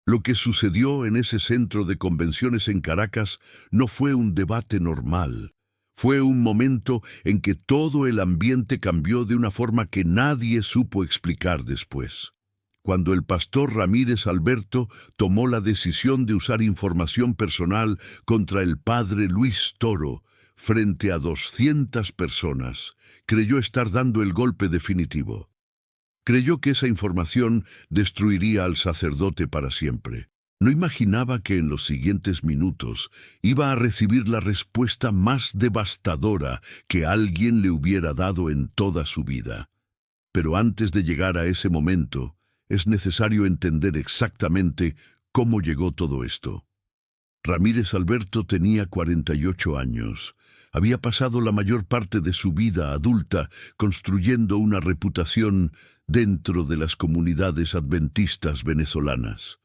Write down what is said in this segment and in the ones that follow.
Lo que sucedió en ese centro de convenciones en Caracas no fue un debate normal. Fue un momento en que todo el ambiente cambió de una forma que nadie supo explicar después. Cuando el pastor Ramírez Alberto tomó la decisión de usar información personal contra el padre Luis Toro frente a 200 personas, creyó estar dando el golpe definitivo. Creyó que esa información destruiría al sacerdote para siempre. No imaginaba que en los siguientes minutos iba a recibir la respuesta más devastadora que alguien le hubiera dado en toda su vida. Pero antes de llegar a ese momento, es necesario entender exactamente cómo llegó todo esto. Ramírez Alberto tenía 48 años. Había pasado la mayor parte de su vida adulta construyendo una reputación dentro de las comunidades adventistas venezolanas.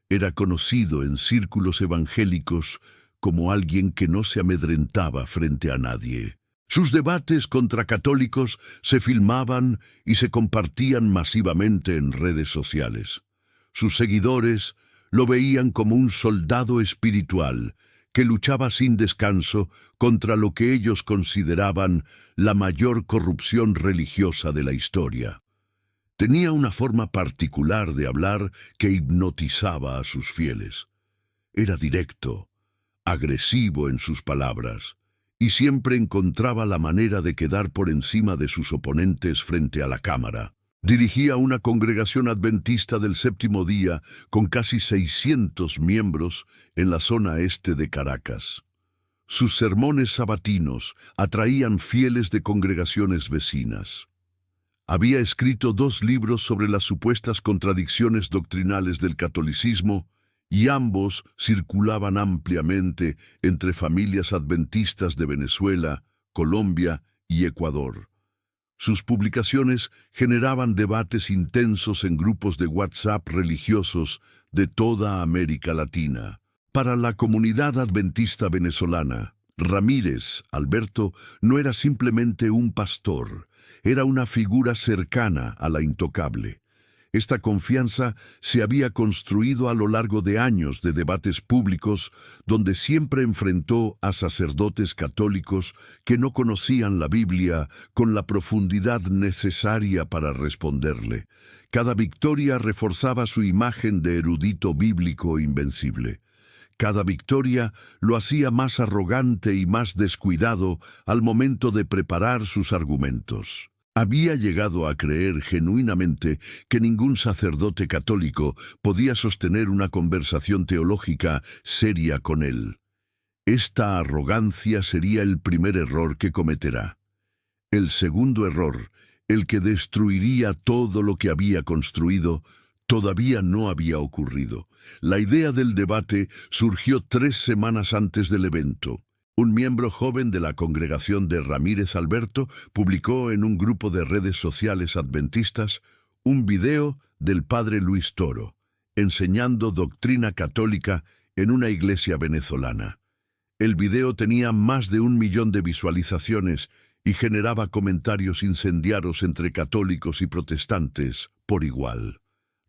Era conocido en círculos evangélicos como alguien que no se amedrentaba frente a nadie. Sus debates contra católicos se filmaban y se compartían masivamente en redes sociales. Sus seguidores lo veían como un soldado espiritual que luchaba sin descanso contra lo que ellos consideraban la mayor corrupción religiosa de la historia. Tenía una forma particular de hablar que hipnotizaba a sus fieles. Era directo, agresivo en sus palabras, y siempre encontraba la manera de quedar por encima de sus oponentes frente a la cámara. Dirigía una congregación adventista del Séptimo Día con casi 600 miembros en la zona este de Caracas. Sus sermones sabatinos atraían fieles de congregaciones vecinas. Había escrito 2 libros sobre las supuestas contradicciones doctrinales del catolicismo y ambos circulaban ampliamente entre familias adventistas de Venezuela, Colombia y Ecuador. Sus publicaciones generaban debates intensos en grupos de WhatsApp religiosos de toda América Latina. Para la comunidad adventista venezolana, Ramírez Alberto no era simplemente un pastor, era una figura cercana a la intocable. Esta confianza se había construido a lo largo de años de debates públicos donde siempre enfrentó a sacerdotes católicos que no conocían la Biblia con la profundidad necesaria para responderle. Cada victoria reforzaba su imagen de erudito bíblico invencible. Cada victoria lo hacía más arrogante y más descuidado al momento de preparar sus argumentos. Había llegado a creer genuinamente que ningún sacerdote católico podía sostener una conversación teológica seria con él. Esta arrogancia sería el primer error que cometerá. El segundo error, el que destruiría todo lo que había construido, todavía no había ocurrido. La idea del debate surgió 3 semanas antes del evento. Un miembro joven de la congregación de Ramírez Alberto publicó en un grupo de redes sociales adventistas un video del padre Luis Toro, enseñando doctrina católica en una iglesia venezolana. El video tenía más de 1 millón de visualizaciones y generaba comentarios incendiarios entre católicos y protestantes por igual.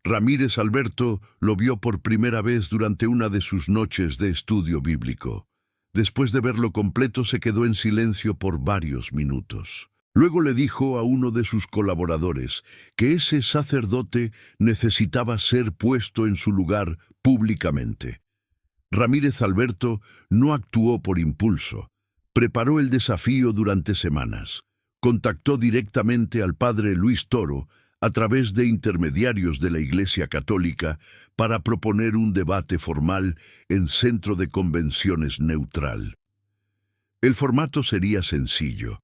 Ramírez Alberto lo vio por primera vez durante una de sus noches de estudio bíblico. Después de verlo completo, se quedó en silencio por varios minutos. Luego le dijo a uno de sus colaboradores que ese sacerdote necesitaba ser puesto en su lugar públicamente. Ramírez Alberto no actuó por impulso. Preparó el desafío durante semanas. Contactó directamente al padre Luis Toro a través de intermediarios de la Iglesia Católica para proponer un debate formal en centro de convenciones neutral. El formato sería sencillo.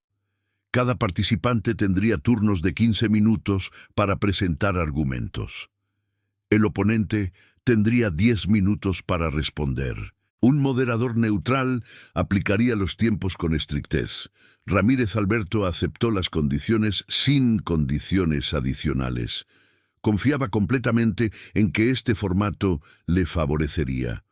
Cada participante tendría turnos de 15 minutos para presentar argumentos. El oponente tendría 10 minutos para responder. Un moderador neutral aplicaría los tiempos con estrictez. Ramírez Alberto aceptó las condiciones sin condiciones adicionales. Confiaba completamente en que este formato le favorecería.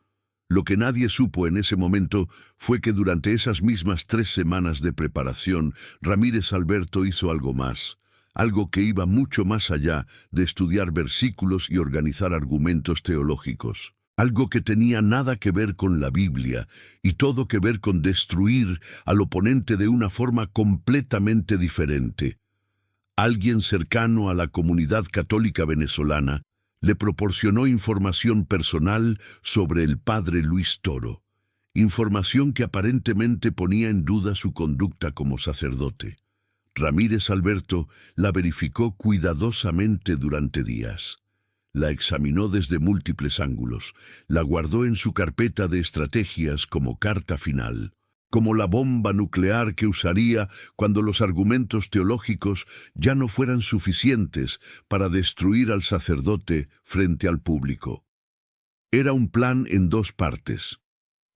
Lo que nadie supo en ese momento fue que durante esas mismas 3 semanas de preparación, Ramírez Alberto hizo algo más. algo que iba mucho más allá de estudiar versículos y organizar argumentos teológicos, algo que tenía nada que ver con la Biblia y todo que ver con destruir al oponente de una forma completamente diferente. Alguien cercano a la comunidad católica venezolana le proporcionó información personal sobre el padre Luis Toro, información que aparentemente ponía en duda su conducta como sacerdote. Ramírez Alberto la verificó cuidadosamente durante días. La examinó desde múltiples ángulos, la guardó en su carpeta de estrategias como carta final, como la bomba nuclear que usaría cuando los argumentos teológicos ya no fueran suficientes para destruir al sacerdote frente al público. Era un plan en dos partes.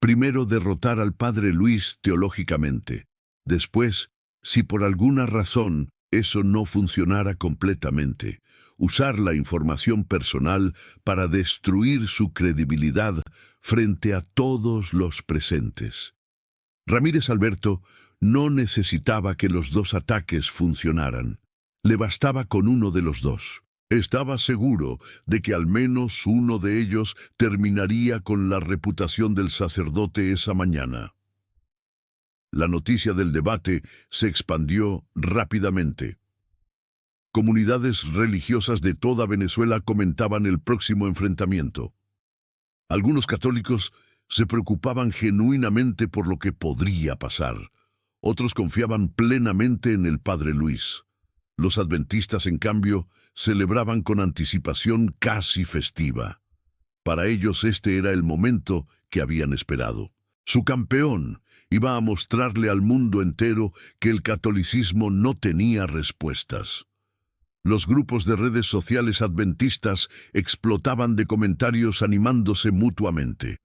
Primero, derrotar al padre Luis teológicamente. Después, si por alguna razón eso no funcionara completamente, usar la información personal para destruir su credibilidad frente a todos los presentes. Ramírez Alberto no necesitaba que los dos ataques funcionaran. Le bastaba con uno de los dos. Estaba seguro de que al menos uno de ellos terminaría con la reputación del sacerdote esa mañana. La noticia del debate se expandió rápidamente. Comunidades religiosas de toda Venezuela comentaban el próximo enfrentamiento. Algunos católicos se preocupaban genuinamente por lo que podría pasar. Otros confiaban plenamente en el padre Luis. Los adventistas, en cambio, celebraban con anticipación casi festiva. Para ellos este era el momento que habían esperado. Su campeón iba a mostrarle al mundo entero que el catolicismo no tenía respuestas. Los grupos de redes sociales adventistas explotaban de comentarios animándose mutuamente.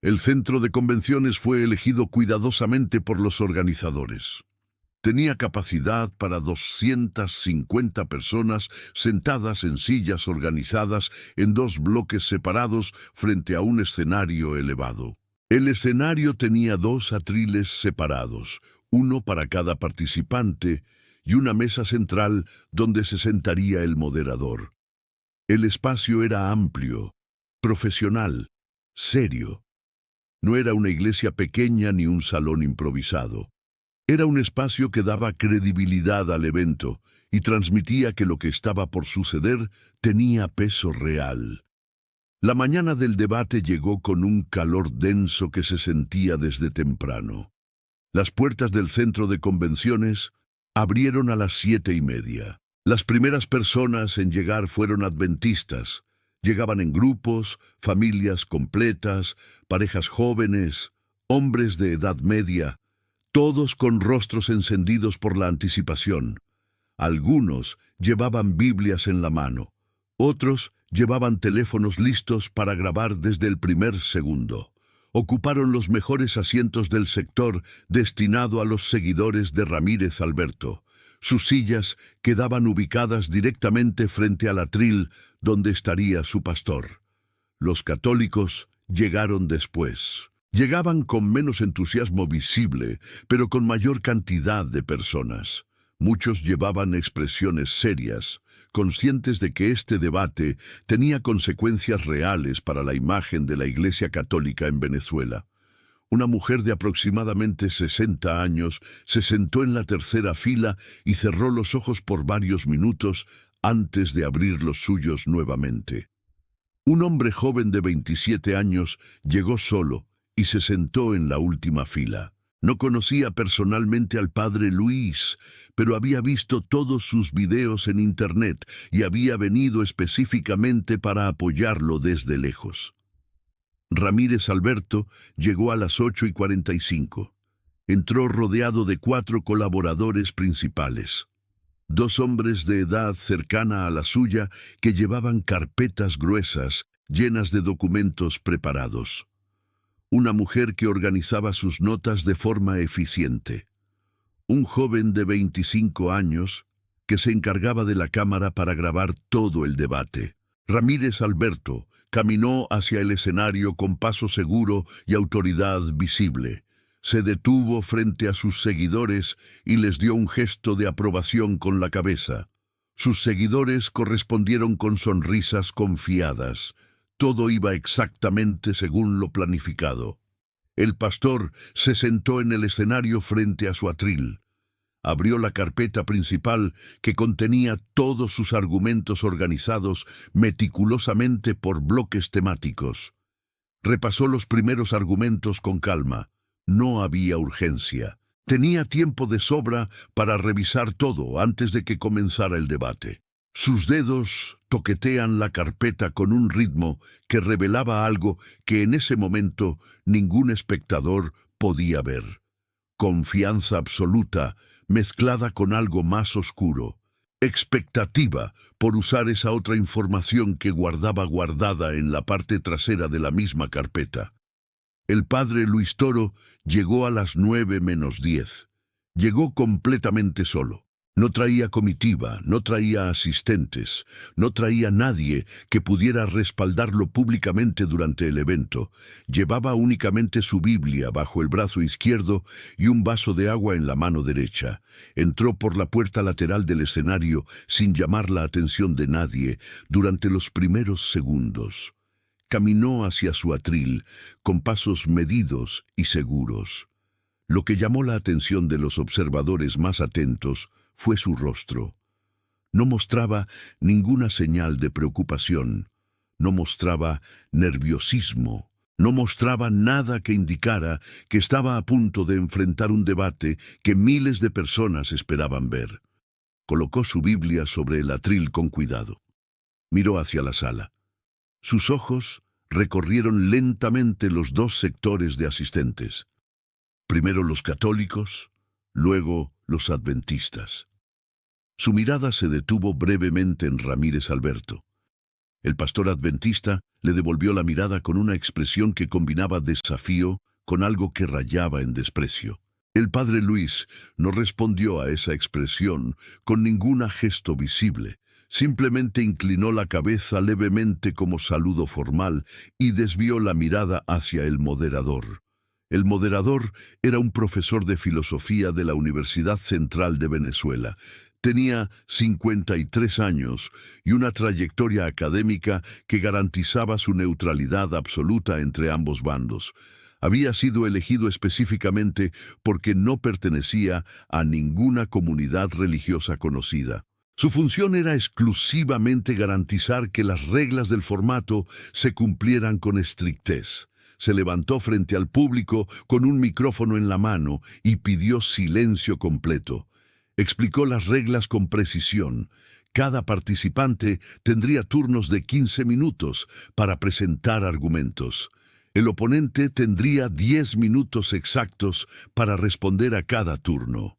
El centro de convenciones fue elegido cuidadosamente por los organizadores. Tenía capacidad para 250 personas sentadas en sillas organizadas en dos bloques separados frente a un escenario elevado. El escenario tenía dos atriles separados, uno para cada participante, y una mesa central donde se sentaría el moderador. El espacio era amplio, profesional, serio. No era una iglesia pequeña ni un salón improvisado. Era un espacio que daba credibilidad al evento y transmitía que lo que estaba por suceder tenía peso real. La mañana del debate llegó con un calor denso que se sentía desde temprano. Las puertas del centro de convenciones abrieron a las 7:30. Las primeras personas en llegar fueron adventistas. Llegaban en grupos, familias completas, parejas jóvenes, hombres de edad media, todos con rostros encendidos por la anticipación. Algunos llevaban Biblias en la mano, otros llevaban teléfonos listos para grabar desde el primer segundo. Ocuparon los mejores asientos del sector destinado a los seguidores de Ramírez Alberto. Sus sillas quedaban ubicadas directamente frente al atril donde estaría su pastor. Los católicos llegaron después. Llegaban con menos entusiasmo visible, pero con mayor cantidad de personas. Muchos llevaban expresiones serias, conscientes de que este debate tenía consecuencias reales para la imagen de la Iglesia Católica en Venezuela. Una mujer de aproximadamente 60 años se sentó en la tercera fila y cerró los ojos por varios minutos antes de abrir los suyos nuevamente. Un hombre joven de 27 años llegó solo y se sentó en la última fila. No conocía personalmente al padre Luis, pero había visto todos sus videos en internet y había venido específicamente para apoyarlo desde lejos. Ramírez Alberto llegó a las 8:45. Entró rodeado de 4 colaboradores principales. 2 hombres de edad cercana a la suya que llevaban carpetas gruesas llenas de documentos preparados. Una mujer que organizaba sus notas de forma eficiente. Un joven de 25 años que se encargaba de la cámara para grabar todo el debate. Ramírez Alberto caminó hacia el escenario con paso seguro y autoridad visible. Se detuvo frente a sus seguidores y les dio un gesto de aprobación con la cabeza. Sus seguidores correspondieron con sonrisas confiadas. Todo iba exactamente según lo planificado. El pastor se sentó en el escenario frente a su atril. Abrió la carpeta principal que contenía todos sus argumentos organizados meticulosamente por bloques temáticos. Repasó los primeros argumentos con calma. No había urgencia. Tenía tiempo de sobra para revisar todo antes de que comenzara el debate. Sus dedos toquetean la carpeta con un ritmo que revelaba algo que en ese momento ningún espectador podía ver. Confianza absoluta mezclada con algo más oscuro. Expectativa por usar esa otra información que guardaba guardada en la parte trasera de la misma carpeta. El padre Luis Toro llegó a las 9:10. Llegó completamente solo. No traía comitiva, no traía asistentes, no traía nadie que pudiera respaldarlo públicamente durante el evento. Llevaba únicamente su Biblia bajo el brazo izquierdo y un vaso de agua en la mano derecha. Entró por la puerta lateral del escenario sin llamar la atención de nadie durante los primeros segundos. Caminó hacia su atril con pasos medidos y seguros. Lo que llamó la atención de los observadores más atentos fue su rostro. No mostraba ninguna señal de preocupación, no mostraba nerviosismo, no mostraba nada que indicara que estaba a punto de enfrentar un debate que miles de personas esperaban ver. Colocó su Biblia sobre el atril con cuidado. Miró hacia la sala. Sus ojos recorrieron lentamente los dos sectores de asistentes. Primero los católicos, luego los adventistas. Su mirada se detuvo brevemente en Ramírez Alberto. El pastor adventista le devolvió la mirada con una expresión que combinaba desafío con algo que rayaba en desprecio. El padre Luis no respondió a esa expresión con ningún gesto visible. Simplemente inclinó la cabeza levemente como saludo formal y desvió la mirada hacia el moderador. El moderador era un profesor de filosofía de la Universidad Central de Venezuela. Tenía 53 años y una trayectoria académica que garantizaba su neutralidad absoluta entre ambos bandos. Había sido elegido específicamente porque no pertenecía a ninguna comunidad religiosa conocida. Su función era exclusivamente garantizar que las reglas del formato se cumplieran con estrictez. Se levantó frente al público con un micrófono en la mano y pidió silencio completo. Explicó las reglas con precisión. Cada participante tendría turnos de 15 minutos para presentar argumentos. El oponente tendría 10 minutos exactos para responder a cada turno.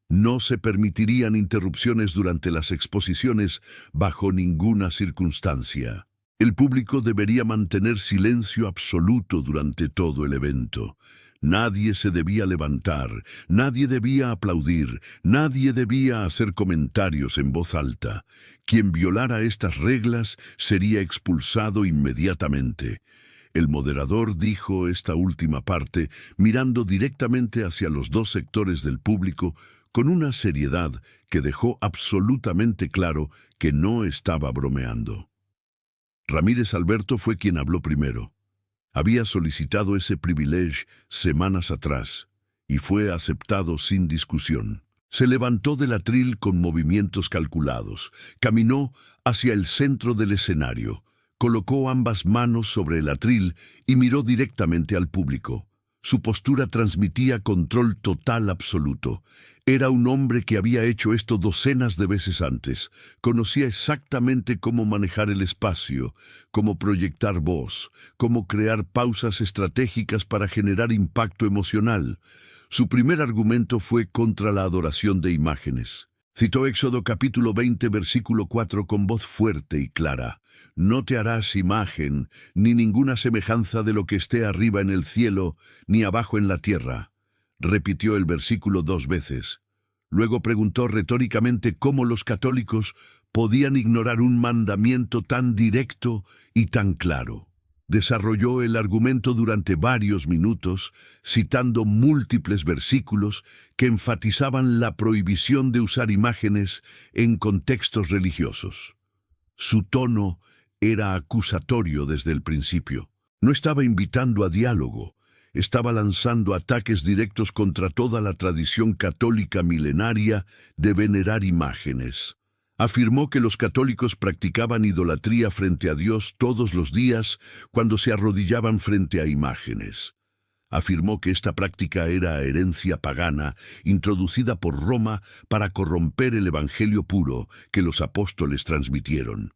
No se permitirían interrupciones durante las exposiciones bajo ninguna circunstancia. El público debería mantener silencio absoluto durante todo el evento. Nadie se debía levantar, nadie debía aplaudir, nadie debía hacer comentarios en voz alta. Quien violara estas reglas sería expulsado inmediatamente. El moderador dijo esta última parte mirando directamente hacia los dos sectores del público con una seriedad que dejó absolutamente claro que no estaba bromeando. Ramírez Alberto fue quien habló primero. Había solicitado ese privilegio semanas atrás y fue aceptado sin discusión. Se levantó del atril con movimientos calculados, caminó hacia el centro del escenario, colocó ambas manos sobre el atril y miró directamente al público. Su postura transmitía control total absoluto. Era un hombre que había hecho esto docenas de veces antes. Conocía exactamente cómo manejar el espacio, cómo proyectar voz, cómo crear pausas estratégicas para generar impacto emocional. Su primer argumento fue contra la adoración de imágenes. Citó Éxodo capítulo 20, versículo 4 con voz fuerte y clara. No te harás imagen, ni ninguna semejanza de lo que esté arriba en el cielo, ni abajo en la tierra. Repitió el versículo 2 veces. Luego preguntó retóricamente cómo los católicos podían ignorar un mandamiento tan directo y tan claro. Desarrolló el argumento durante varios minutos, citando múltiples versículos que enfatizaban la prohibición de usar imágenes en contextos religiosos. Su tono era acusatorio desde el principio. No estaba invitando a diálogo, estaba lanzando ataques directos contra toda la tradición católica milenaria de venerar imágenes. Afirmó que los católicos practicaban idolatría frente a Dios todos los días cuando se arrodillaban frente a imágenes. Afirmó que esta práctica era herencia pagana introducida por Roma para corromper el evangelio puro que los apóstoles transmitieron.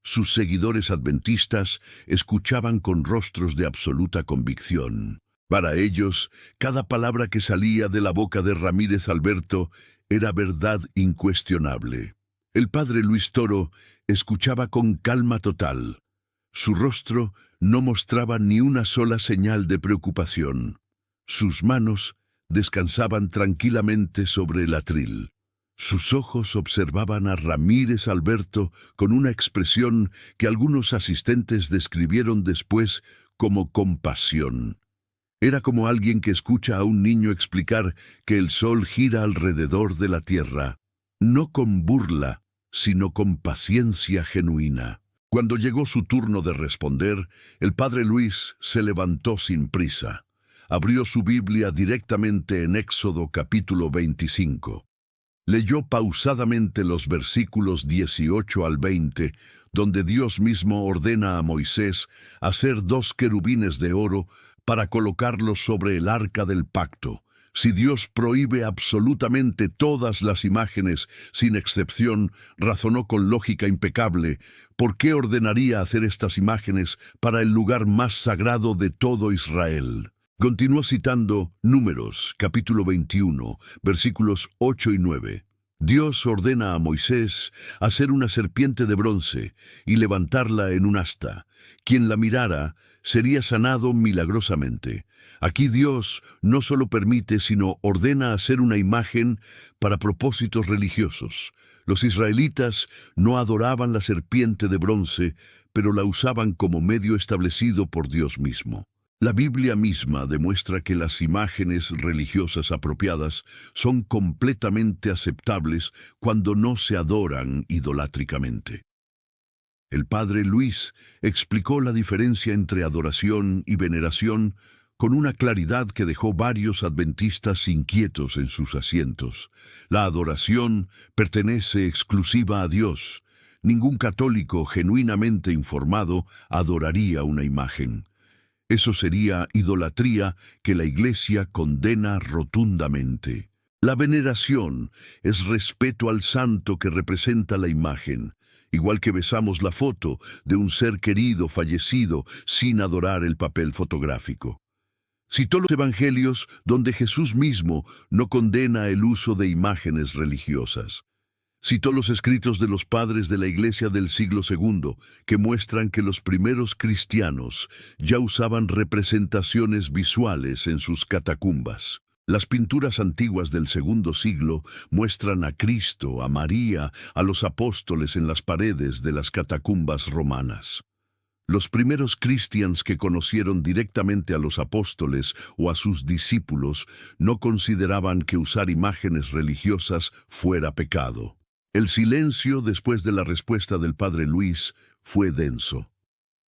Sus seguidores adventistas escuchaban con rostros de absoluta convicción. Para ellos, cada palabra que salía de la boca de Ramírez Alberto era verdad incuestionable. El padre Luis Toro escuchaba con calma total. Su rostro no mostraba ni una sola señal de preocupación. Sus manos descansaban tranquilamente sobre el atril. Sus ojos observaban a Ramírez Alberto con una expresión que algunos asistentes describieron después como compasión. Era como alguien que escucha a un niño explicar que el sol gira alrededor de la tierra, no con burla, sino con paciencia genuina. Cuando llegó su turno de responder, el padre Luis se levantó sin prisa. Abrió su Biblia directamente en Éxodo capítulo 25. Leyó pausadamente los versículos 18 al 20, donde Dios mismo ordena a Moisés hacer 2 querubines de oro para colocarlos sobre el arca del pacto. Si Dios prohíbe absolutamente todas las imágenes, sin excepción, razonó con lógica impecable, ¿por qué ordenaría hacer estas imágenes para el lugar más sagrado de todo Israel? Continuó citando Números, capítulo 21, versículos 8 y 9. Dios ordena a Moisés hacer una serpiente de bronce y levantarla en un asta. Quien la mirara sería sanado milagrosamente. Aquí Dios no solo permite, sino ordena hacer una imagen para propósitos religiosos. Los israelitas no adoraban la serpiente de bronce, pero la usaban como medio establecido por Dios mismo. La Biblia misma demuestra que las imágenes religiosas apropiadas son completamente aceptables cuando no se adoran idolátricamente. El padre Luis explicó la diferencia entre adoración y veneración con una claridad que dejó varios adventistas inquietos en sus asientos. La adoración pertenece exclusiva a Dios. Ningún católico genuinamente informado adoraría una imagen. Eso sería idolatría que la Iglesia condena rotundamente. La veneración es respeto al santo que representa la imagen, igual que besamos la foto de un ser querido fallecido sin adorar el papel fotográfico. Citó los evangelios donde Jesús mismo no condena el uso de imágenes religiosas. Citó los escritos de los padres de la Iglesia del siglo II, que muestran que los primeros cristianos ya usaban representaciones visuales en sus catacumbas. Las pinturas antiguas del segundo siglo muestran a Cristo, a María, a los apóstoles en las paredes de las catacumbas romanas. Los primeros cristianos que conocieron directamente a los apóstoles o a sus discípulos no consideraban que usar imágenes religiosas fuera pecado. El silencio después de la respuesta del padre Luis fue denso.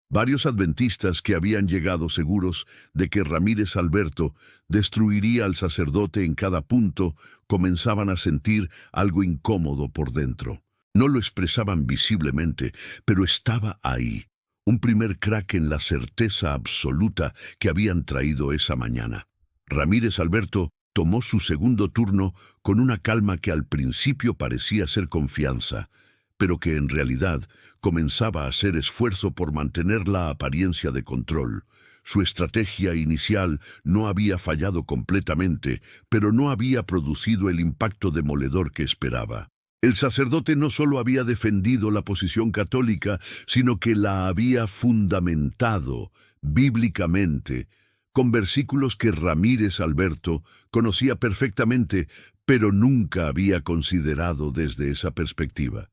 Varios adventistas que habían llegado seguros de que Ramírez Alberto destruiría al sacerdote en cada punto comenzaban a sentir algo incómodo por dentro. No lo expresaban visiblemente, pero estaba ahí. Un primer crack en la certeza absoluta que habían traído esa mañana. Ramírez Alberto tomó su segundo turno con una calma que al principio parecía ser confianza, pero que en realidad comenzaba a hacer esfuerzo por mantener la apariencia de control. Su estrategia inicial no había fallado completamente, pero no había producido el impacto demoledor que esperaba. El sacerdote no solo había defendido la posición católica, sino que la había fundamentado bíblicamente, con versículos que Ramírez Alberto conocía perfectamente, pero nunca había considerado desde esa perspectiva.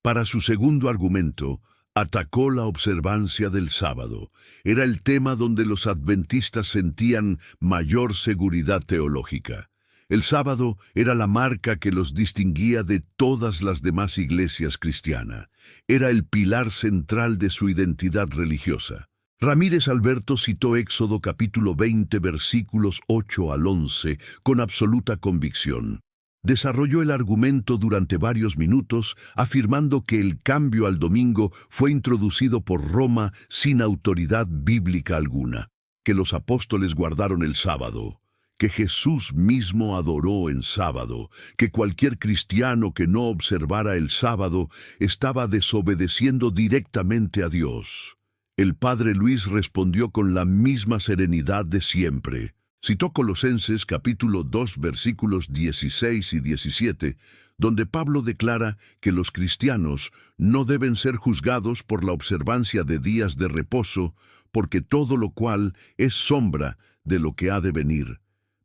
Para su segundo argumento, Atacó la observancia del sábado. Era el tema donde los adventistas sentían mayor seguridad teológica. El sábado era la marca que los distinguía de todas las demás iglesias cristianas. Era el pilar central de su identidad religiosa. Ramírez Alberto citó Éxodo capítulo 20, versículos 8 al 11, con absoluta convicción. Desarrolló el argumento durante varios minutos, afirmando que el cambio al domingo fue introducido por Roma sin autoridad bíblica alguna, que los apóstoles guardaron el sábado, que Jesús mismo adoró en sábado, que cualquier cristiano que no observara el sábado estaba desobedeciendo directamente a Dios. El padre Luis respondió con la misma serenidad de siempre. Citó Colosenses capítulo 2 versículos 16 y 17, donde Pablo declara que los cristianos no deben ser juzgados por la observancia de días de reposo, porque todo lo cual es sombra de lo que ha de venir,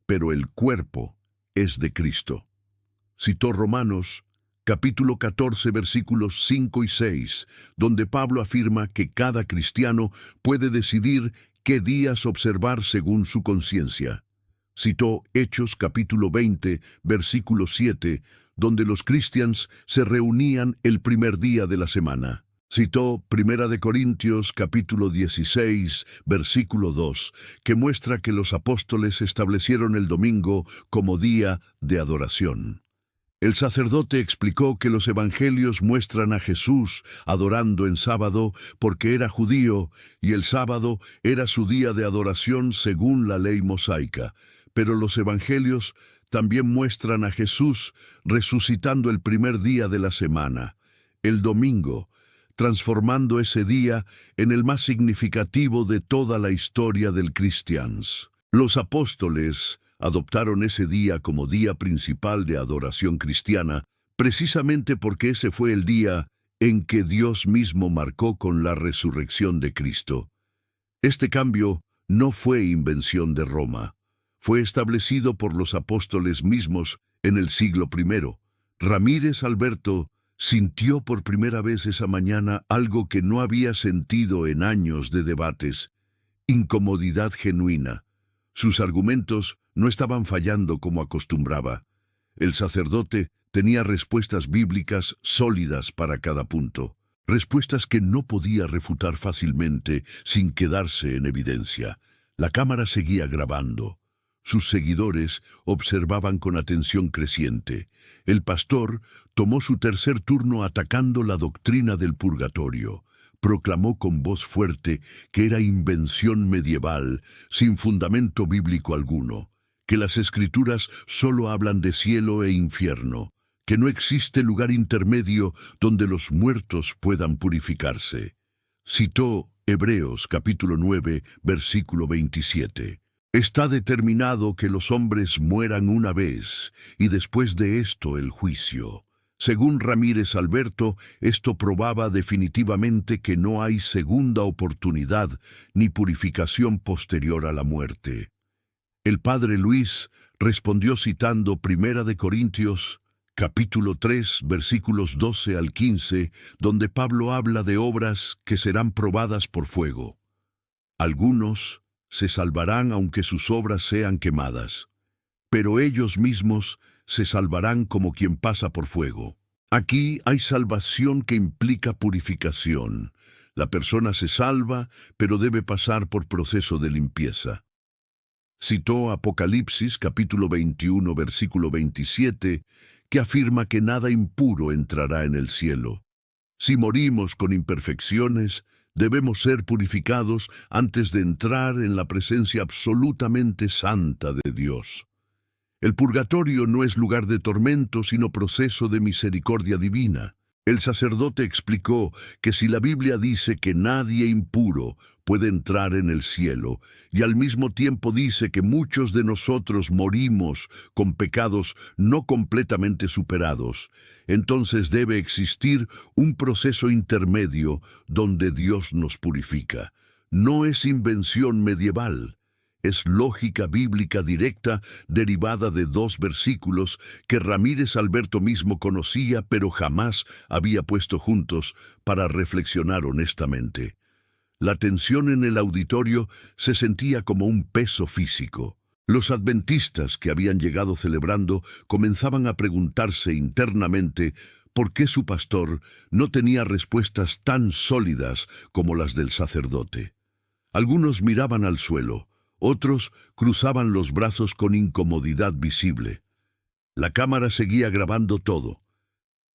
pero el cuerpo es de Cristo. Citó Romanos capítulo 14 versículos 5 y 6, donde Pablo afirma que cada cristiano puede decidir qué días observar según su conciencia. Citó Hechos capítulo 20, versículo 7, donde los cristianos se reunían el primer día de la semana. Citó Primera de Corintios capítulo 16, versículo 2, que muestra que los apóstoles establecieron el domingo como día de adoración. El sacerdote explicó que los evangelios muestran a Jesús adorando en sábado porque era judío y el sábado era su día de adoración según la ley mosaica, pero los evangelios también muestran a Jesús resucitando el primer día de la semana, el domingo, transformando ese día en el más significativo de toda la historia del cristianismo. Los apóstoles adoptaron ese día como día principal de adoración cristiana, precisamente porque ese fue el día en que Dios mismo marcó con la resurrección de Cristo. Este cambio no fue invención de Roma, fue establecido por los apóstoles mismos en el siglo I. Ramírez Alberto sintió por primera vez esa mañana algo que no había sentido en años de debates: incomodidad genuina. Sus argumentos no estaban fallando como acostumbraba. El sacerdote tenía respuestas bíblicas sólidas para cada punto, respuestas que no podía refutar fácilmente sin quedarse en evidencia. La cámara seguía grabando. Sus seguidores observaban con atención creciente. El pastor tomó su tercer turno atacando la doctrina del purgatorio. Proclamó con voz fuerte que era invención medieval, sin fundamento bíblico alguno, que las escrituras solo hablan de cielo e infierno, que no existe lugar intermedio donde los muertos puedan purificarse. Citó Hebreos capítulo 9, versículo 27. Está determinado que los hombres mueran una vez, y después de esto el juicio. Según Ramírez Alberto, esto probaba definitivamente que no hay segunda oportunidad ni purificación posterior a la muerte. El padre Luis respondió citando Primera de Corintios, capítulo 3, versículos 12 al 15, donde Pablo habla de obras que serán probadas por fuego. Algunos se salvarán aunque sus obras sean quemadas, pero ellos mismos se salvarán como quien pasa por fuego. Aquí hay salvación que implica purificación. La persona se salva, pero debe pasar por proceso de limpieza. Citó Apocalipsis capítulo 21, versículo 27, que afirma que nada impuro entrará en el cielo. Si morimos con imperfecciones, debemos ser purificados antes de entrar en la presencia absolutamente santa de Dios. El purgatorio no es lugar de tormento, sino proceso de misericordia divina. El sacerdote explicó que si la Biblia dice que nadie impuro puede entrar en el cielo, y al mismo tiempo dice que muchos de nosotros morimos con pecados no completamente superados, entonces debe existir un proceso intermedio donde Dios nos purifica. No es invención medieval. es lógica bíblica directa derivada de 2 versículos que Ramírez Alberto mismo conocía pero jamás había puesto juntos para reflexionar honestamente. La tensión en el auditorio se sentía como un peso físico. Los adventistas que habían llegado celebrando comenzaban a preguntarse internamente por qué su pastor no tenía respuestas tan sólidas como las del sacerdote. Algunos miraban al suelo, otros cruzaban los brazos con incomodidad visible. La cámara seguía grabando todo.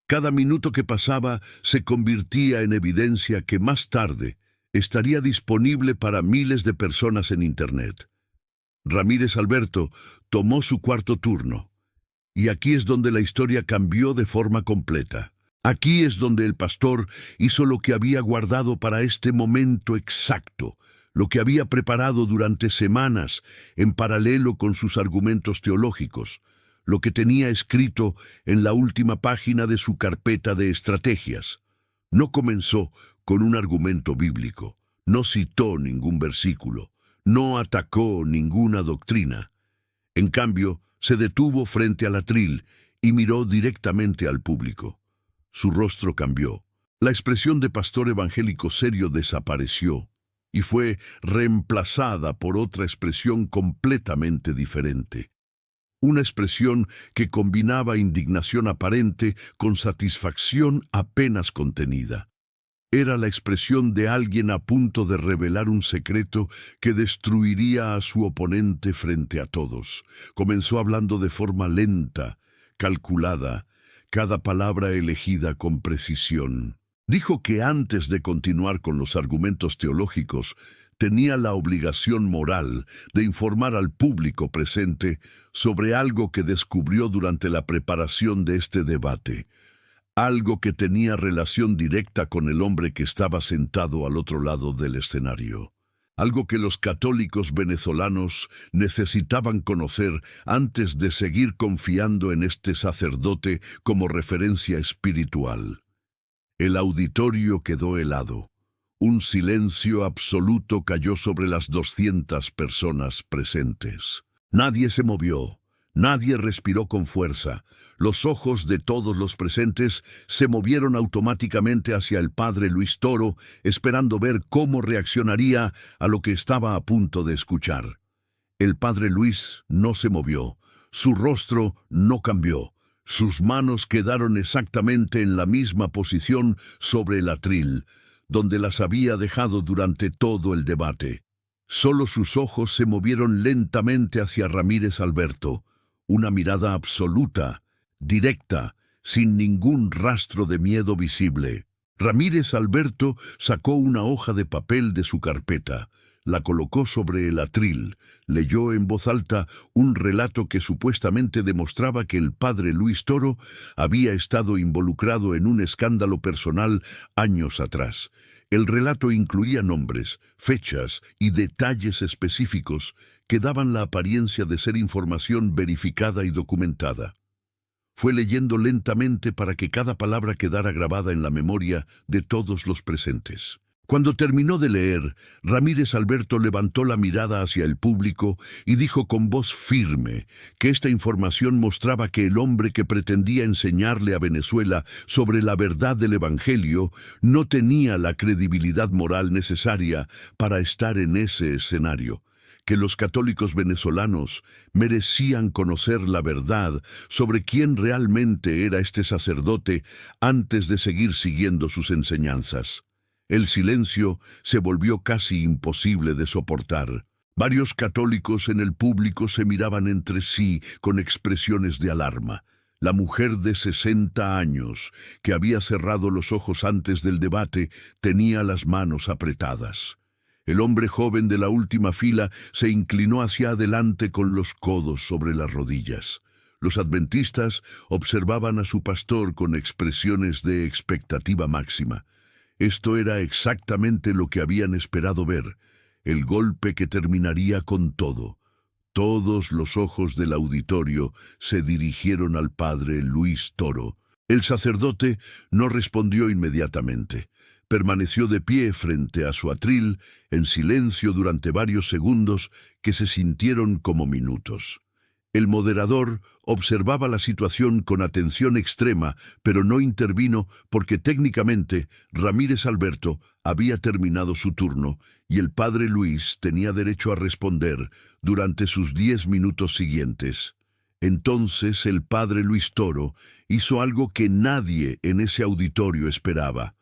Cada minuto que pasaba se convertía en evidencia que más tarde estaría disponible para miles de personas en Internet. Ramírez Alberto tomó su cuarto turno. Y aquí es donde la historia cambió de forma completa. Aquí es donde el pastor hizo lo que había guardado para este momento exacto, lo que había preparado durante semanas en paralelo con sus argumentos teológicos, lo que tenía escrito en la última página de su carpeta de estrategias. No comenzó con un argumento bíblico, no citó ningún versículo, no atacó ninguna doctrina. En cambio, se detuvo frente al atril y miró directamente al público. Su rostro cambió. La expresión de pastor evangélico serio desapareció y fue reemplazada por otra expresión completamente diferente. Una expresión que combinaba indignación aparente con satisfacción apenas contenida. Era la expresión de alguien a punto de revelar un secreto que destruiría a su oponente frente a todos. Comenzó hablando de forma lenta, calculada, cada palabra elegida con precisión. Dijo que antes de continuar con los argumentos teológicos, tenía la obligación moral de informar al público presente sobre algo que descubrió durante la preparación de este debate. Algo que tenía relación directa con el hombre que estaba sentado al otro lado del escenario. Algo que los católicos venezolanos necesitaban conocer antes de seguir confiando en este sacerdote como referencia espiritual. El auditorio quedó helado. Un silencio absoluto cayó sobre las 200 personas presentes. Nadie se movió. Nadie respiró con fuerza. Los ojos de todos los presentes se movieron automáticamente hacia el padre Luis Toro, esperando ver cómo reaccionaría a lo que estaba a punto de escuchar. El padre Luis no se movió. Su rostro no cambió. Sus manos quedaron exactamente en la misma posición sobre el atril, donde las había dejado durante todo el debate. Solo sus ojos se movieron lentamente hacia Ramírez Alberto. Una mirada absoluta, directa, sin ningún rastro de miedo visible. Ramírez Alberto sacó una hoja de papel de su carpeta, la colocó sobre el atril, leyó en voz alta un relato que supuestamente demostraba que el padre Luis Toro había estado involucrado en un escándalo personal años atrás. El relato incluía nombres, fechas y detalles específicos que daban la apariencia de ser información verificada y documentada. Fue leyendo lentamente para que cada palabra quedara grabada en la memoria de todos los presentes. Cuando terminó de leer, Ramírez Alberto levantó la mirada hacia el público y dijo con voz firme que esta información mostraba que el hombre que pretendía enseñarle a Venezuela sobre la verdad del Evangelio no tenía la credibilidad moral necesaria para estar en ese escenario, que los católicos venezolanos merecían conocer la verdad sobre quién realmente era este sacerdote antes de seguir siguiendo sus enseñanzas. El silencio se volvió casi imposible de soportar. Varios católicos en el público se miraban entre sí con expresiones de alarma. La mujer de 60 años, que había cerrado los ojos antes del debate, tenía las manos apretadas. El hombre joven de la última fila se inclinó hacia adelante con los codos sobre las rodillas. Los adventistas observaban a su pastor con expresiones de expectativa máxima. Esto era exactamente lo que habían esperado ver, el golpe que terminaría con todo. Todos los ojos del auditorio se dirigieron al padre Luis Toro. El sacerdote no respondió inmediatamente. Permaneció de pie frente a su atril, en silencio durante varios segundos que se sintieron como minutos. El moderador observaba la situación con atención extrema, pero no intervino porque técnicamente Ramírez Alberto había terminado su turno y el padre Luis tenía derecho a responder durante sus 10 minutos siguientes. Entonces el padre Luis Toro hizo algo que nadie en ese auditorio esperaba.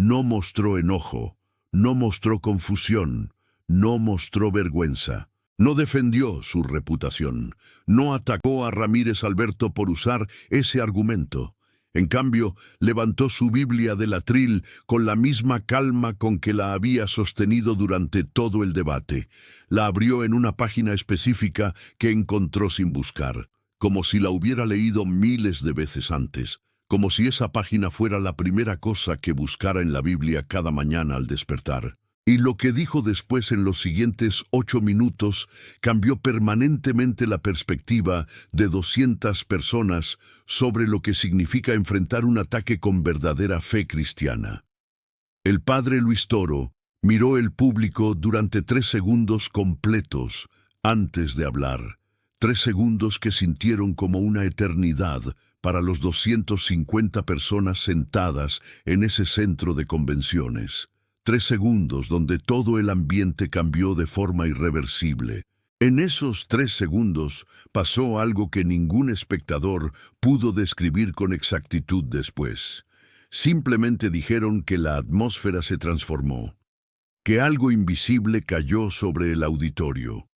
No mostró enojo, no mostró confusión, no mostró vergüenza. No defendió su reputación, no atacó a Ramírez Alberto por usar ese argumento. En cambio, levantó su Biblia del atril con la misma calma con que la había sostenido durante todo el debate. La abrió en una página específica que encontró sin buscar, como si la hubiera leído miles de veces antes, como si esa página fuera la primera cosa que buscara en la Biblia cada mañana al despertar. Y lo que dijo después en los siguientes 8 minutos cambió permanentemente la perspectiva de 200 personas sobre lo que significa enfrentar un ataque con verdadera fe cristiana. El padre Luis Toro miró el público durante 3 segundos completos antes de hablar. 3 segundos que sintieron como una eternidad para los 250 personas sentadas en ese centro de convenciones. 3 segundos donde todo el ambiente cambió de forma irreversible. En esos 3 segundos pasó algo que ningún espectador pudo describir con exactitud después. Simplemente dijeron que la atmósfera se transformó, que algo invisible cayó sobre el auditorio,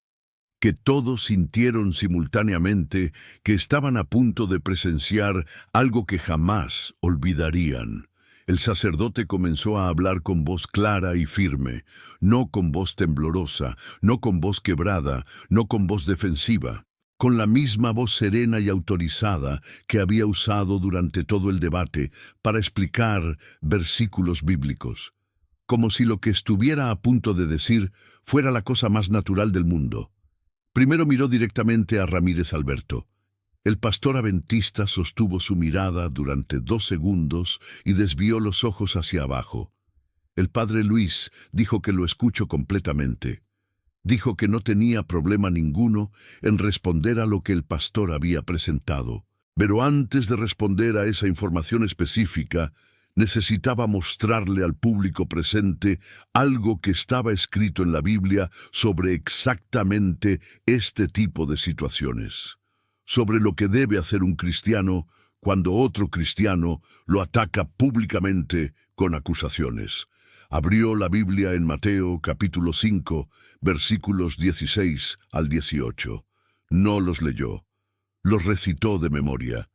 que todos sintieron simultáneamente que estaban a punto de presenciar algo que jamás olvidarían. El sacerdote comenzó a hablar con voz clara y firme, no con voz temblorosa, no con voz quebrada, no con voz defensiva, con la misma voz serena y autorizada que había usado durante todo el debate para explicar versículos bíblicos, como si lo que estuviera a punto de decir fuera la cosa más natural del mundo. Primero miró directamente a Ramírez Alberto. El pastor adventista sostuvo su mirada durante 2 segundos y desvió los ojos hacia abajo. El padre Luis dijo que lo escuchó completamente. Dijo que no tenía problema ninguno en responder a lo que el pastor había presentado. Pero antes de responder a esa información específica, necesitaba mostrarle al público presente algo que estaba escrito en la Biblia sobre exactamente este tipo de situaciones, sobre lo que debe hacer un cristiano cuando otro cristiano lo ataca públicamente con acusaciones. Abrió la Biblia en Mateo capítulo 5, versículos 16 al 18. No los leyó, los recitó de memoria.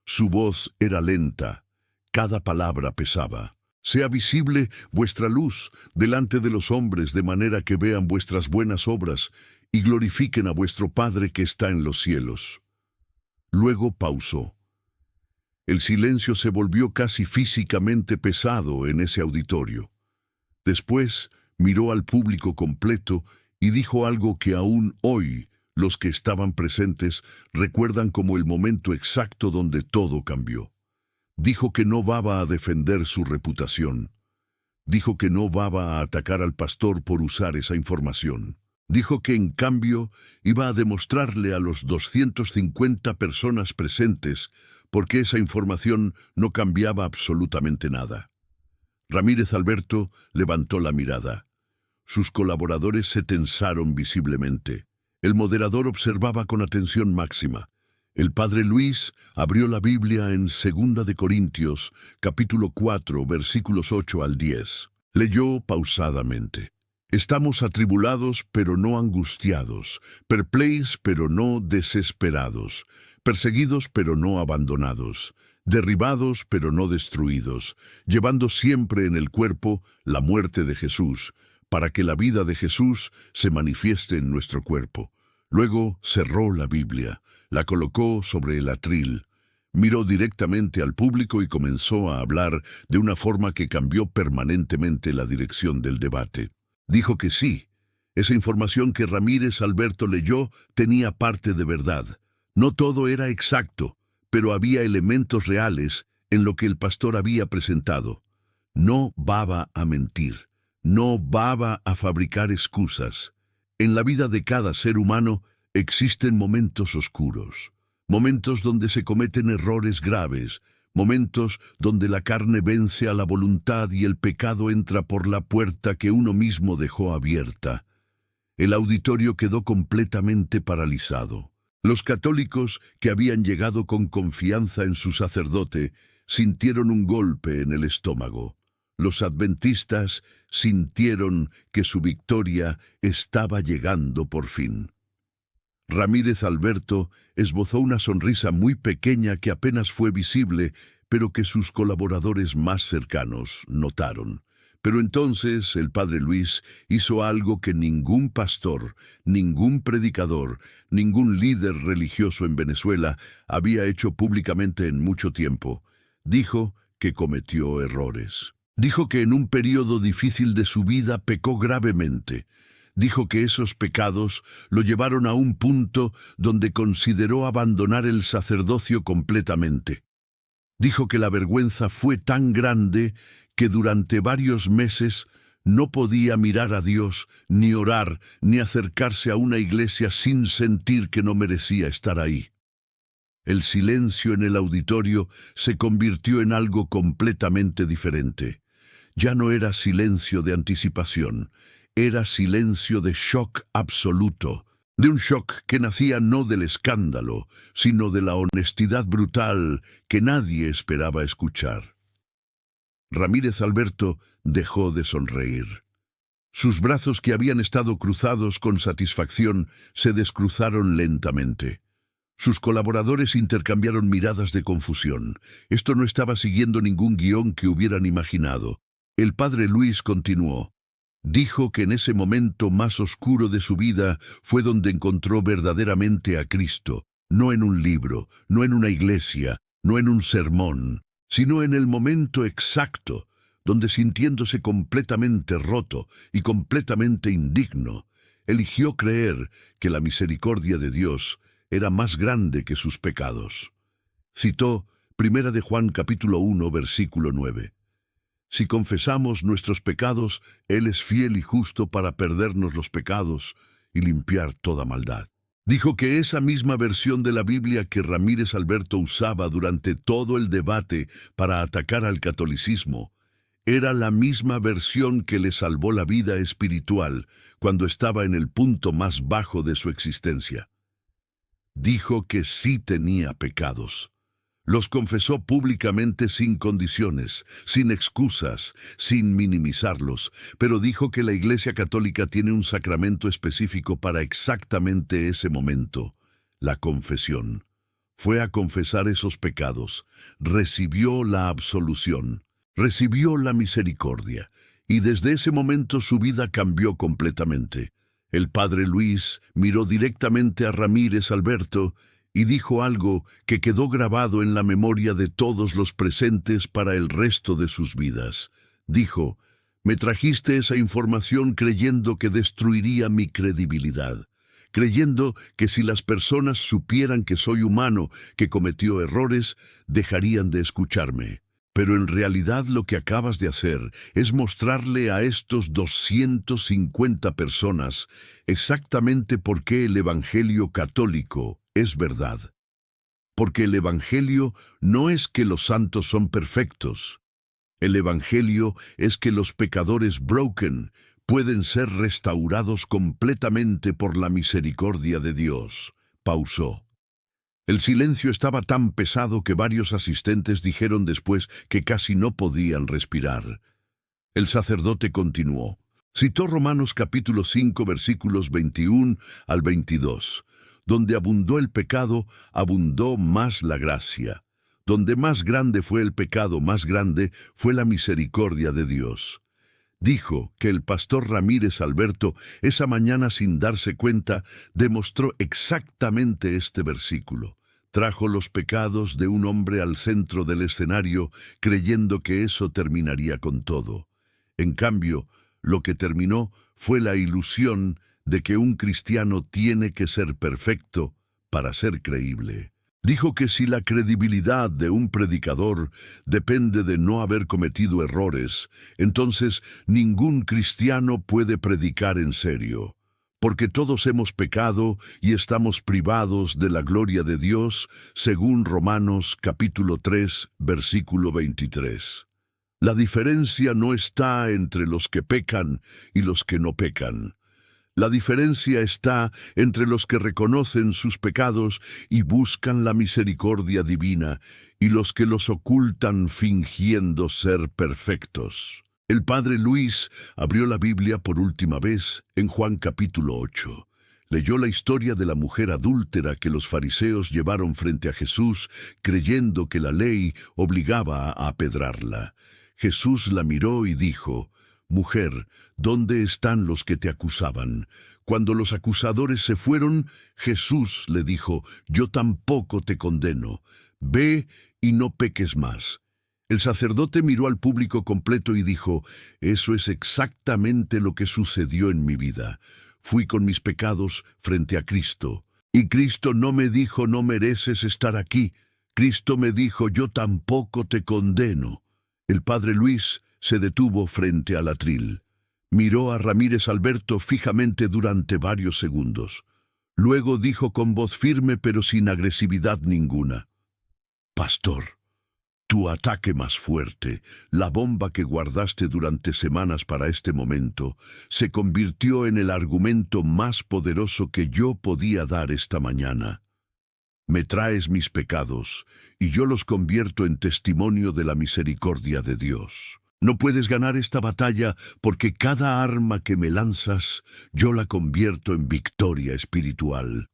Su voz era lenta, cada palabra pesaba. Sea visible vuestra luz delante de los hombres, de manera que vean vuestras buenas obras y glorifiquen a vuestro Padre que está en los cielos. Luego pausó. El silencio se volvió casi físicamente pesado en ese auditorio. Después miró al público completo y dijo algo que aún hoy los que estaban presentes recuerdan como el momento exacto donde todo cambió. Dijo que no iba a defender su reputación. Dijo que no iba a atacar al pastor por usar esa información. Dijo que en cambio iba a demostrarle a los 250 personas presentes por qué esa información no cambiaba absolutamente nada. Ramírez Alberto levantó la mirada. Sus colaboradores se tensaron visiblemente. El moderador observaba con atención máxima. El padre Luis abrió la Biblia en 2 de Corintios, capítulo 4, versículos 8 al 10. Leyó pausadamente. Estamos atribulados, pero no angustiados, perplejos, pero no desesperados, perseguidos, pero no abandonados, derribados, pero no destruidos, llevando siempre en el cuerpo la muerte de Jesús, para que la vida de Jesús se manifieste en nuestro cuerpo. Luego cerró la Biblia, la colocó sobre el atril, miró directamente al público y comenzó a hablar de una forma que cambió permanentemente la dirección del debate. Dijo que sí, esa información que Ramírez Alberto leyó tenía parte de verdad. No todo era exacto, pero había elementos reales en lo que el pastor había presentado. No va a mentir, no va a fabricar excusas. En la vida de cada ser humano existen momentos oscuros, momentos donde se cometen errores graves, momentos donde la carne vence a la voluntad y el pecado entra por la puerta que uno mismo dejó abierta. El auditorio quedó completamente paralizado. Los católicos, que habían llegado con confianza en su sacerdote, sintieron un golpe en el estómago. Los adventistas sintieron que su victoria estaba llegando por fin. Ramírez Alberto esbozó una sonrisa muy pequeña que apenas fue visible, pero que sus colaboradores más cercanos notaron. Pero entonces el padre Luis hizo algo que ningún pastor, ningún predicador, ningún líder religioso en Venezuela había hecho públicamente en mucho tiempo. Dijo que cometió errores. Dijo que en un periodo difícil de su vida pecó gravemente. Dijo que esos pecados lo llevaron a un punto donde consideró abandonar el sacerdocio completamente. Dijo que la vergüenza fue tan grande que durante varios meses no podía mirar a Dios, ni orar, ni acercarse a una iglesia sin sentir que no merecía estar ahí. El silencio en el auditorio se convirtió en algo completamente diferente. Ya no era silencio de anticipación, era silencio de shock absoluto, de un shock que nacía no del escándalo, sino de la honestidad brutal que nadie esperaba escuchar. Ramírez Alberto dejó de sonreír. Sus brazos, que habían estado cruzados con satisfacción, se descruzaron lentamente. Sus colaboradores intercambiaron miradas de confusión. Esto no estaba siguiendo ningún guión que hubieran imaginado. El padre Luis continuó. Dijo que en ese momento más oscuro de su vida fue donde encontró verdaderamente a Cristo, no en un libro, no en una iglesia, no en un sermón, sino en el momento exacto, donde sintiéndose completamente roto y completamente indigno, eligió creer que la misericordia de Dios era más grande que sus pecados. Citó 1 de Juan capítulo 1, versículo 9. Si confesamos nuestros pecados, Él es fiel y justo para perdernos los pecados y limpiar toda maldad. Dijo que esa misma versión de la Biblia que Ramírez Alberto usaba durante todo el debate para atacar al catolicismo, era la misma versión que le salvó la vida espiritual cuando estaba en el punto más bajo de su existencia. Dijo que sí tenía pecados. Los confesó públicamente sin condiciones, sin excusas, sin minimizarlos, pero dijo que la Iglesia Católica tiene un sacramento específico para exactamente ese momento, la confesión. Fue a confesar esos pecados, recibió la absolución, recibió la misericordia, y desde ese momento su vida cambió completamente. El padre Luis miró directamente a Ramírez Alberto y dijo algo que quedó grabado en la memoria de todos los presentes para el resto de sus vidas. Dijo, me trajiste esa información creyendo que destruiría mi credibilidad, creyendo que si las personas supieran que soy humano, que cometió errores, dejarían de escucharme. Pero en realidad lo que acabas de hacer es mostrarle a estos 250 personas exactamente por qué el Evangelio católico es verdad. Porque el Evangelio no es que los santos son perfectos. El Evangelio es que los pecadores broken pueden ser restaurados completamente por la misericordia de Dios. Pausó. El silencio estaba tan pesado que varios asistentes dijeron después que casi no podían respirar. El sacerdote continuó. Citó Romanos capítulo 5 versículos 21 al 22. Donde abundó el pecado, abundó más la gracia. Donde más grande fue el pecado, más grande fue la misericordia de Dios. Dijo que el pastor Ramírez Alberto, esa mañana sin darse cuenta, demostró exactamente este versículo. Trajo los pecados de un hombre al centro del escenario, creyendo que eso terminaría con todo. En cambio, lo que terminó fue la ilusión de que un cristiano tiene que ser perfecto para ser creíble. Dijo que si la credibilidad de un predicador depende de no haber cometido errores, entonces ningún cristiano puede predicar en serio. Porque todos hemos pecado y estamos privados de la gloria de Dios, según Romanos capítulo 3, versículo 23. La diferencia no está entre los que pecan y los que no pecan. La diferencia está entre los que reconocen sus pecados y buscan la misericordia divina y los que los ocultan fingiendo ser perfectos. El padre Luis abrió la Biblia por última vez en Juan capítulo 8. Leyó la historia de la mujer adúltera que los fariseos llevaron frente a Jesús, creyendo que la ley obligaba a apedrarla. Jesús la miró y dijo: «Mujer, ¿dónde están los que te acusaban?» Cuando los acusadores se fueron, Jesús le dijo: «Yo tampoco te condeno. Ve y no peques más». El sacerdote miró al público completo y dijo: «Eso es exactamente lo que sucedió en mi vida. Fui con mis pecados frente a Cristo. Y Cristo no me dijo: no mereces estar aquí. Cristo me dijo: yo tampoco te condeno». El padre Luis se detuvo frente al atril. Miró a Ramírez Alberto fijamente durante varios segundos. Luego dijo con voz firme pero sin agresividad ninguna: «Pastor, tu ataque más fuerte, la bomba que guardaste durante semanas para este momento, se convirtió en el argumento más poderoso que yo podía dar esta mañana. Me traes mis pecados, y yo los convierto en testimonio de la misericordia de Dios. No puedes ganar esta batalla porque cada arma que me lanzas, yo la convierto en victoria espiritual».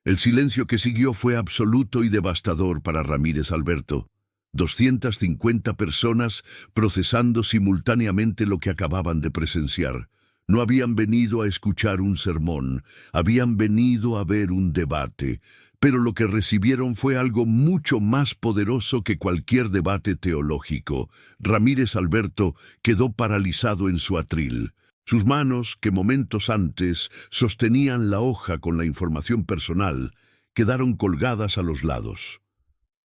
El silencio que siguió fue absoluto y devastador para Ramírez Alberto. 250 personas procesando simultáneamente lo que acababan de presenciar. No habían venido a escuchar un sermón, habían venido a ver un debate, pero lo que recibieron fue algo mucho más poderoso que cualquier debate teológico. Ramírez Alberto quedó paralizado en su atril. Sus manos, que momentos antes sostenían la hoja con la información personal, quedaron colgadas a los lados.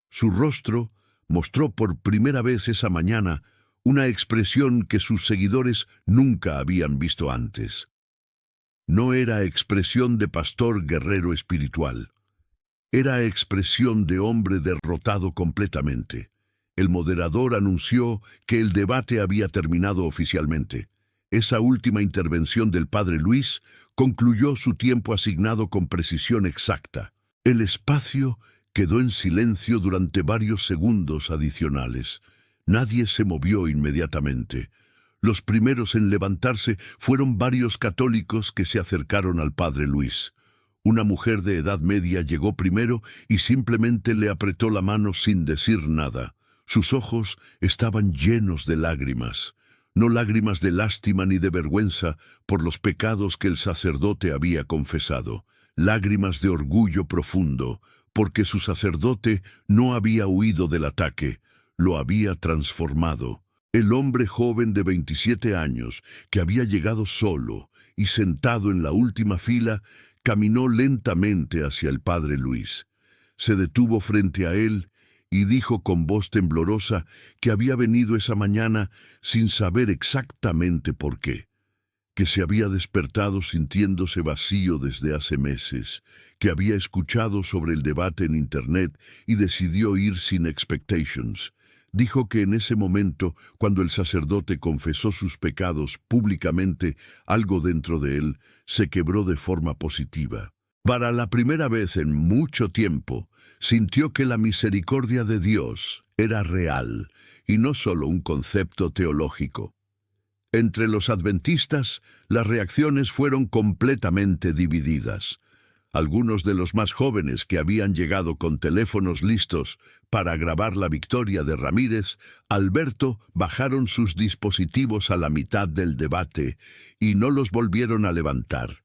Su rostro mostró por primera vez esa mañana una expresión que sus seguidores nunca habían visto antes. No era expresión de pastor guerrero espiritual. Era expresión de hombre derrotado completamente. El moderador anunció que el debate había terminado oficialmente. Esa última intervención del padre Luis concluyó su tiempo asignado con precisión exacta. El espacio quedó en silencio durante varios segundos adicionales. Nadie se movió inmediatamente. Los primeros en levantarse fueron varios católicos que se acercaron al padre Luis. Una mujer de edad media llegó primero y simplemente le apretó la mano sin decir nada. Sus ojos estaban llenos de lágrimas. No lágrimas de lástima ni de vergüenza por los pecados que el sacerdote había confesado. Lágrimas de orgullo profundo, porque su sacerdote no había huido del ataque, lo había transformado. El hombre joven de 27 años, que había llegado solo y sentado en la última fila, caminó lentamente hacia el padre Luis. Se detuvo frente a él y dijo con voz temblorosa que había venido esa mañana sin saber exactamente por qué, que se había despertado sintiéndose vacío desde hace meses, que había escuchado sobre el debate en Internet y decidió ir sin expectations. Dijo que en ese momento, cuando el sacerdote confesó sus pecados públicamente, algo dentro de él se quebró de forma positiva. Para la primera vez en mucho tiempo, sintió que la misericordia de Dios era real y no solo un concepto teológico. Entre los adventistas, las reacciones fueron completamente divididas. Algunos de los más jóvenes que habían llegado con teléfonos listos para grabar la victoria de Ramírez Alberto bajaron sus dispositivos a la mitad del debate y no los volvieron a levantar.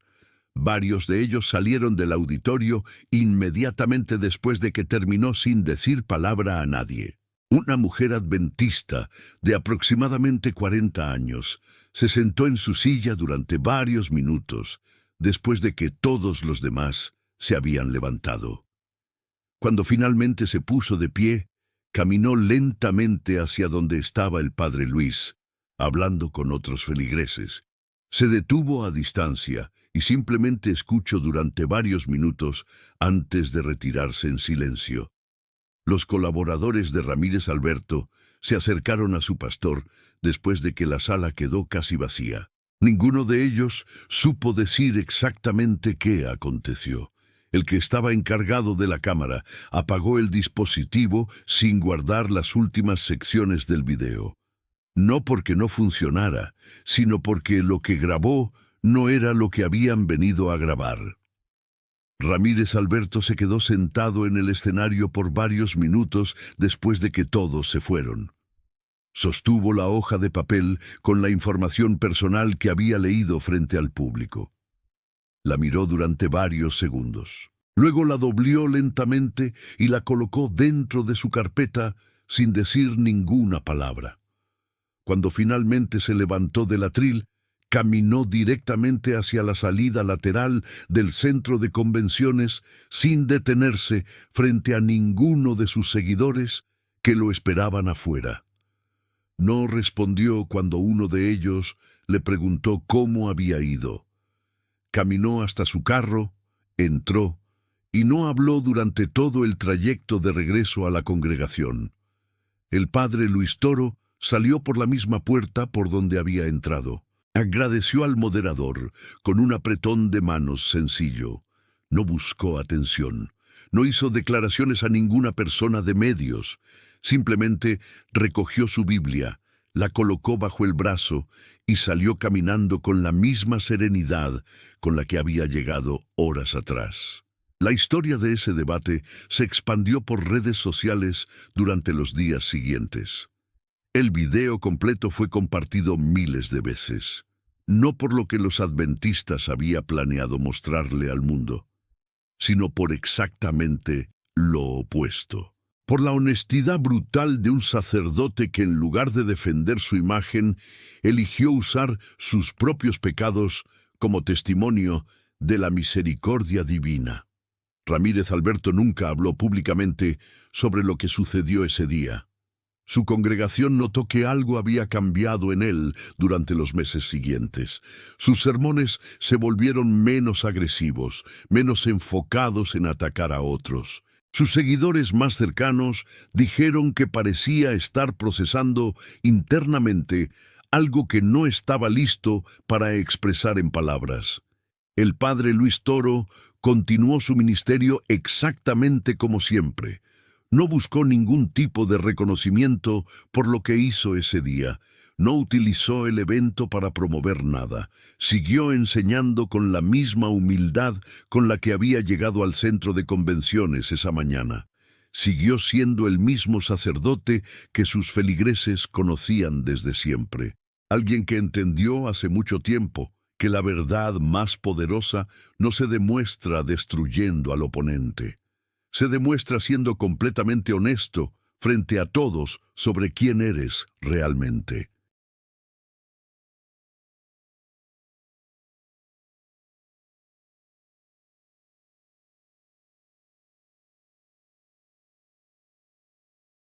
Varios de ellos salieron del auditorio inmediatamente después de que terminó sin decir palabra a nadie. Una mujer adventista de aproximadamente 40 años se sentó en su silla durante varios minutos, después de que todos los demás se habían levantado. Cuando finalmente se puso de pie, caminó lentamente hacia donde estaba el padre Luis, hablando con otros feligreses. Se detuvo a distancia y simplemente escuchó durante varios minutos antes de retirarse en silencio. Los colaboradores de Ramírez Alberto se acercaron a su pastor después de que la sala quedó casi vacía. Ninguno de ellos supo decir exactamente qué aconteció. El que estaba encargado de la cámara apagó el dispositivo sin guardar las últimas secciones del video. No porque no funcionara, sino porque lo que grabó no era lo que habían venido a grabar. Ramírez Alberto se quedó sentado en el escenario por varios minutos después de que todos se fueron. Sostuvo la hoja de papel con la información personal que había leído frente al público. La miró durante varios segundos. Luego la dobló lentamente y la colocó dentro de su carpeta sin decir ninguna palabra. Cuando finalmente se levantó del atril, caminó directamente hacia la salida lateral del centro de convenciones sin detenerse frente a ninguno de sus seguidores que lo esperaban afuera. No respondió cuando uno de ellos le preguntó cómo había ido. Caminó hasta su carro, entró y no habló durante todo el trayecto de regreso a la congregación. El padre Luis Toro salió por la misma puerta por donde había entrado. Agradeció al moderador con un apretón de manos sencillo. No buscó atención. No hizo declaraciones a ninguna persona de medios. Simplemente recogió su Biblia, la colocó bajo el brazo y salió caminando con la misma serenidad con la que había llegado horas atrás. La historia de ese debate se expandió por redes sociales durante los días siguientes. El video completo fue compartido miles de veces, no por lo que los adventistas habían planeado mostrarle al mundo, sino por exactamente lo opuesto. Por la honestidad brutal de un sacerdote que en lugar de defender su imagen, eligió usar sus propios pecados como testimonio de la misericordia divina. Ramírez Alberto nunca habló públicamente sobre lo que sucedió ese día. Su congregación notó que algo había cambiado en él durante los meses siguientes. Sus sermones se volvieron menos agresivos, menos enfocados en atacar a otros. Sus seguidores más cercanos dijeron que parecía estar procesando internamente algo que no estaba listo para expresar en palabras. El padre Luis Toro continuó su ministerio exactamente como siempre. No buscó ningún tipo de reconocimiento por lo que hizo ese día. No utilizó el evento para promover nada. Siguió enseñando con la misma humildad con la que había llegado al centro de convenciones esa mañana. Siguió siendo el mismo sacerdote que sus feligreses conocían desde siempre. Alguien que entendió hace mucho tiempo que la verdad más poderosa no se demuestra destruyendo al oponente. Se demuestra siendo completamente honesto frente a todos sobre quién eres realmente.